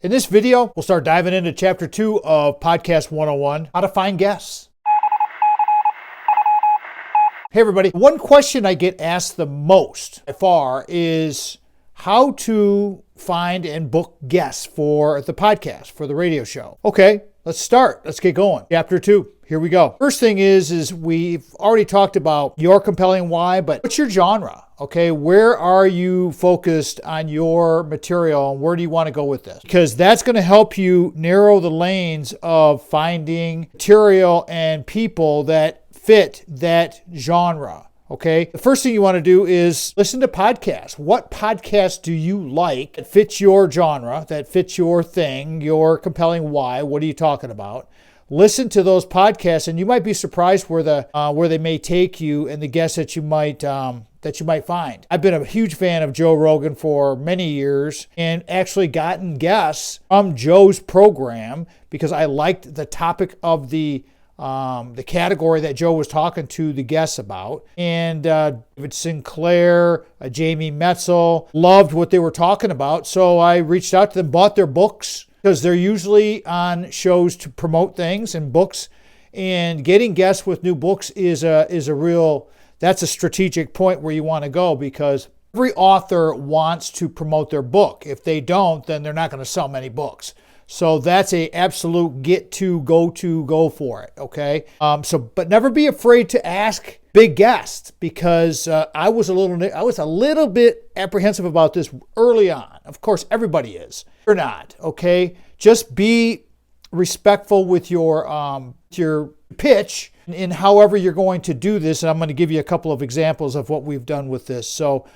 In this video, we'll start diving into Chapter 2 of Podcast 101, How to Find Guests. Hey everybody, one question I get asked the most by far is how to find and book guests for the podcast, for the radio show. Okay, let's start. Let's get going. Chapter 2. Here we go. First thing is we've already talked about your compelling why, but what's your genre? Okay, where are you focused on your material and where do you want to go with this? Because that's going to help you narrow the lanes of finding material and people that fit that genre. Okay, the first thing you want to do is listen to podcasts. What podcasts do you like that fits your genre, that fits your thing, your compelling why? What are you talking about? Listen to those podcasts, and you might be surprised where they may take you and the guests that you might find. I've been a huge fan of Joe Rogan for many years, and actually gotten guests from Joe's program because I liked the topic of the category that Joe was talking to the guests about. And David Sinclair, Jamie Metzel, loved what they were talking about. So I reached out to them, bought their books, because they're usually on shows to promote things and books. And getting guests with new books is that's a strategic point where you want to go, because every author wants to promote their book. If they don't, then they're not going to sell many books. So that's a absolute go for it, okay? But never be afraid to ask big guests, because I was a little bit apprehensive about this early on. Of course, everybody is. You're not, okay? Just be respectful with your pitch in however you're going to do this, and I'm going to give you a couple of examples of what we've done with this. So,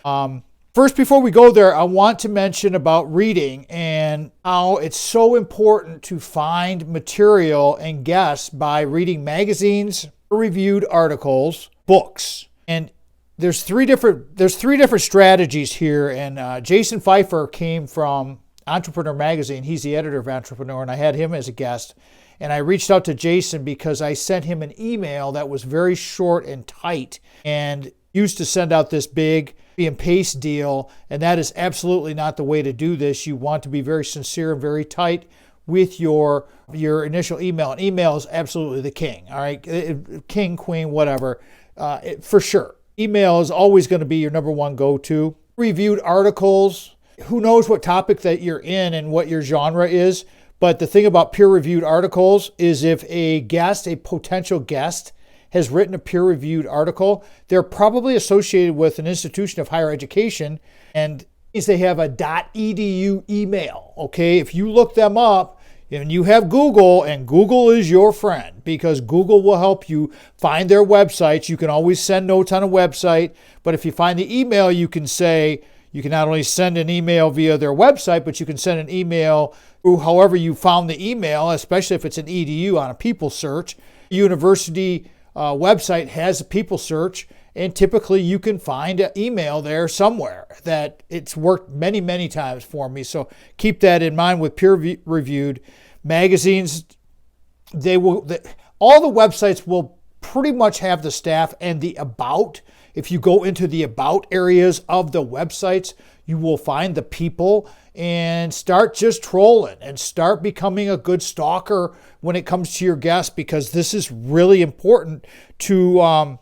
first, before we go there, I want to mention about reading and how it's so important to find material and guests by reading magazines, reviewed articles, books. And there's three different strategies here. And Jason Pfeiffer came from Entrepreneur Magazine. He's the editor of Entrepreneur, and I had him as a guest. And I reached out to Jason because I sent him an email that was very short and tight and used to send out this big and paste deal, and that is absolutely not the way to do this. You want to be very sincere and very tight with your initial email. And email is absolutely the king, all right? King, queen, whatever, for sure. Email is always going to be your number one go-to. Reviewed articles, who knows what topic that you're in and what your genre is, but the thing about peer-reviewed articles is if a potential guest, has written a peer-reviewed article, they're probably associated with an institution of higher education, and they have a .edu email, okay? If you look them up, and you have Google, and Google is your friend, because Google will help you find their websites. You can always send notes on a website, but if you find the email, you can not only send an email via their website, but you can send an email through however you found the email, especially if it's an EDU on a people search. University website has a people search, and typically you can find an email there somewhere. That it's worked many, many times for me. So keep that in mind with peer-reviewed magazines. All the websites will pretty much have the staff and the about. If you go into the about areas of the websites, you will find the people, and start just trolling and start becoming a good stalker when it comes to your guests, because this is really important to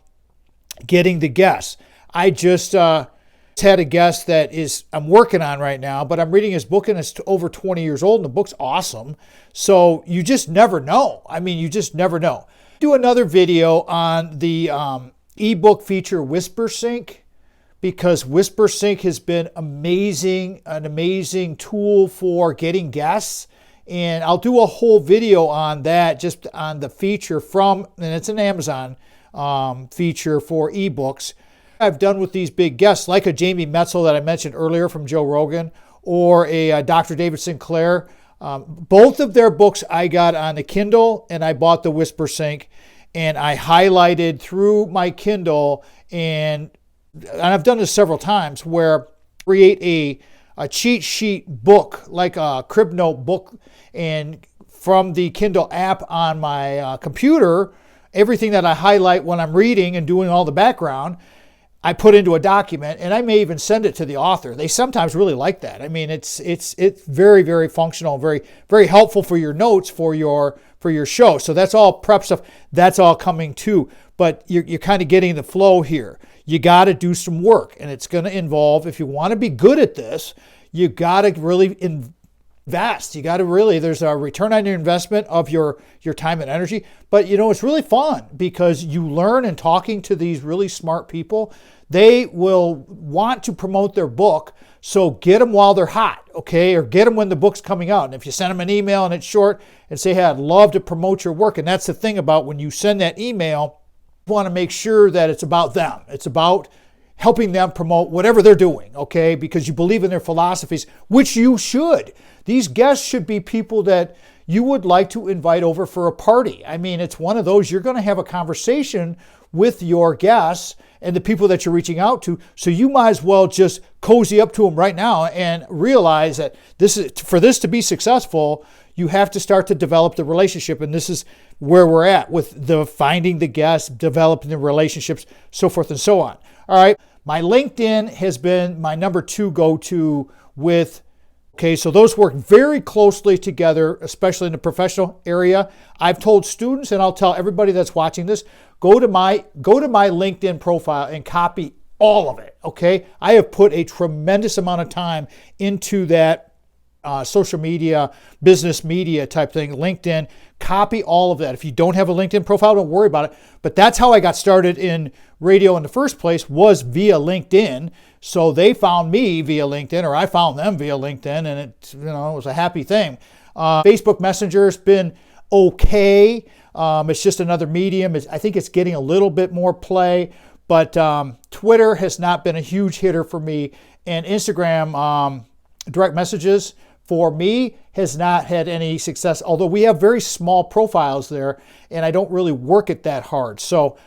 getting the guests. I just had a guest that I'm working on right now, but I'm reading his book, and it's over 20 years old, and the book's awesome. So you just never know. I mean, you just never know. Do another video on the ebook feature Wyspersync, because Wyspersync has been an amazing tool for getting guests. And I'll do a whole video on that, just on the feature and it's an Amazon feature for ebooks. I've done with these big guests, like a Jamie Metzel that I mentioned earlier from Joe Rogan, or a Dr. David Sinclair. Both of their books I got on the Kindle, and I bought the Wyspersync, and I highlighted through my Kindle, and I've done this several times, where create a cheat sheet book, like a crib note book, and from the Kindle app on my computer, everything that I highlight when I'm reading and doing all the background, I put into a document, and I may even send it to the author. They sometimes really like that. I mean, it's very, very functional, very, very helpful for your notes for your show. So that's all prep stuff. That's all coming too. But you're kind of getting the flow here. You got to do some work, and it's going to involve, if you want to be good at this, you got to really invest. You got to really, there's a return on your investment of your time and energy. But it's really fun because you learn in talking to these really smart people. They will want to promote their book. So get them while they're hot, okay? Or get them when the book's coming out. And if you send them an email and it's short and say, hey, I'd love to promote your work. And that's the thing about when you send that email, you want to make sure that it's about them. It's about helping them promote whatever they're doing, okay? Because you believe in their philosophies, which you should. These guests should be people that you would like to invite over for a party. I mean, it's one of those, you're going to have a conversation with your guests and the people that you're reaching out to. So you might as well just cozy up to them right now and realize that for this to be successful, you have to start to develop the relationship. And this is where we're at with the finding the guests, developing the relationships, so forth and so on. All right. My LinkedIn has been my number 2 go-to with, okay, so those work very closely together, especially in the professional area. I've told students, and I'll tell everybody that's watching this, go to my LinkedIn profile and copy all of it, okay? I have put a tremendous amount of time into that social media, business media type thing, LinkedIn. Copy all of that. If you don't have a LinkedIn profile, don't worry about it. But that's how I got started in radio in the first place, was via LinkedIn. So they found me via LinkedIn, or I found them via LinkedIn, and it was a happy thing. Facebook Messenger has been okay. It's just another medium. I think it's getting a little bit more play, but Twitter has not been a huge hitter for me, and Instagram direct messages for me has not had any success, although we have very small profiles there, and I don't really work it that hard. So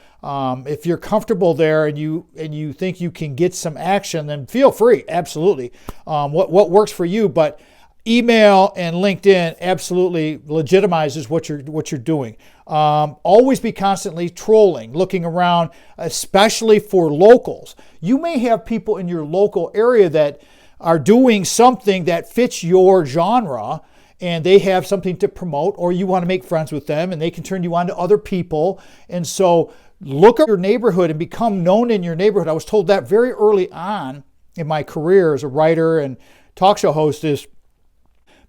if you're comfortable there and you think you can get some action, then feel free, absolutely. What works for you, but email and LinkedIn absolutely legitimizes what you're doing. Always be constantly trolling, looking around, especially for locals. You may have people in your local area that are doing something that fits your genre, and they have something to promote, or you want to make friends with them and they can turn you on to other people. And so look at your neighborhood and become known in your neighborhood. I was told that very early on in my career as a writer and talk show host, is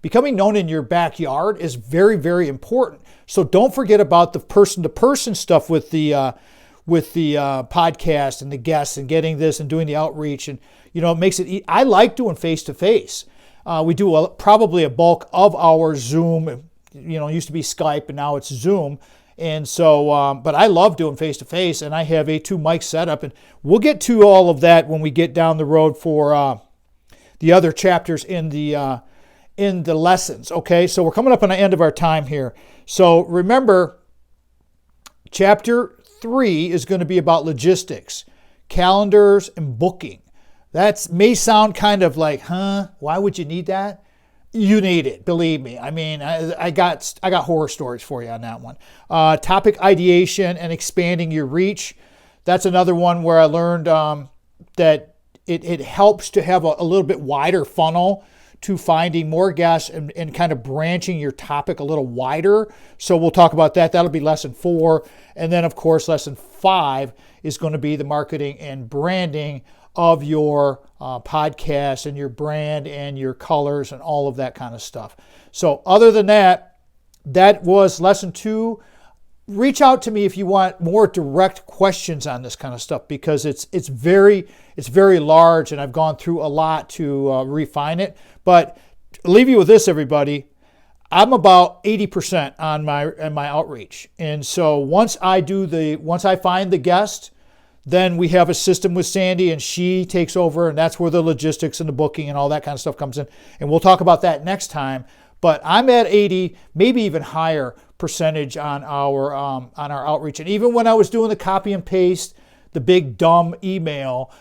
becoming known in your backyard is very, very important. So don't forget about the person-to-person stuff with the podcast and the guests and getting this and doing the outreach. And, it makes it, I like doing face-to-face. We do probably a bulk of our Zoom. It used to be Skype and now it's Zoom. And so, but I love doing face-to-face, and I have a 2 mic setup, and we'll get to all of that when we get down the road for the other chapters in the lessons. Okay, so we're coming up on the end of our time here. So remember, chapter 3 is going to be about logistics, calendars, and booking. That may sound kind of like, why would you need that? You need it, believe me. I mean, I got horror stories for you on that one. Topic ideation and expanding your reach. That's another one where I learned that it helps to have a little bit wider funnel to finding more guests and kind of branching your topic a little wider. So we'll talk about that. That'll be lesson 4. And then, of course, lesson 5 is going to be the marketing and branding of your podcast and your brand and your colors and all of that kind of stuff. So other than that, that was lesson 2. Reach out to me if you want more direct questions on this kind of stuff, because it's very large, and I've gone through a lot to refine it. But I'll leave you with this, everybody. I'm about 80% on my outreach, and so once I find the guest, then we have a system with Sandy, and she takes over, and that's where the logistics and the booking and all that kind of stuff comes in. And we'll talk about that next time. But I'm at 80, maybe even higher percentage on our outreach. And even when I was doing the copy and paste, the big dumb email,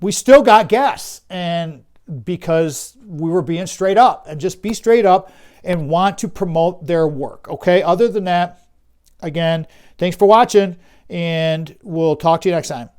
we still got guests, and because we were being straight up, and just be straight up and want to promote their work. Okay. Other than that, again, thanks for watching, and we'll talk to you next time.